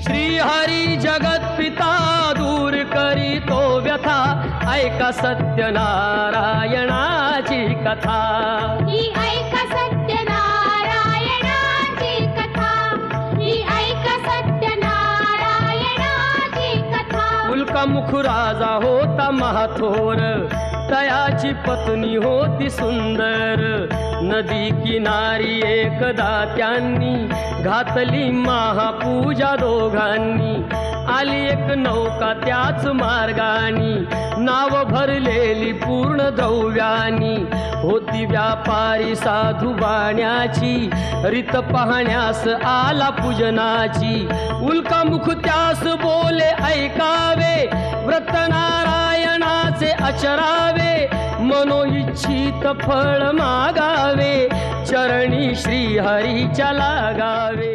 श्री हरी जगत पिता दूर करीतो व्यथा, ऐका सत्यनारायणाची कथा। ही ऐका सत्यनारायणाची कथा, ही ऐका सत्यनारायणाची कथा। उल्कामुख राजा होता महाथोर, तयाची पत्नी होती सुंदर। नदी किनारी एकदा त्यांनी घातली महापूजा दोघांनी। आली एक नौका त्याच मार्गानी, नाव भरलेली पूर्ण द्रव्यानी। होती व्यापारी साधू बाण्याची, रीत पाहण्यास आला पूजनाची। उल्कामुख त्यास बोले ऐकावे, व्रत नारायणाचे आचरावे। मनोइच्छित फळ मागावे, चरणी श्री हरीच्या लागावे।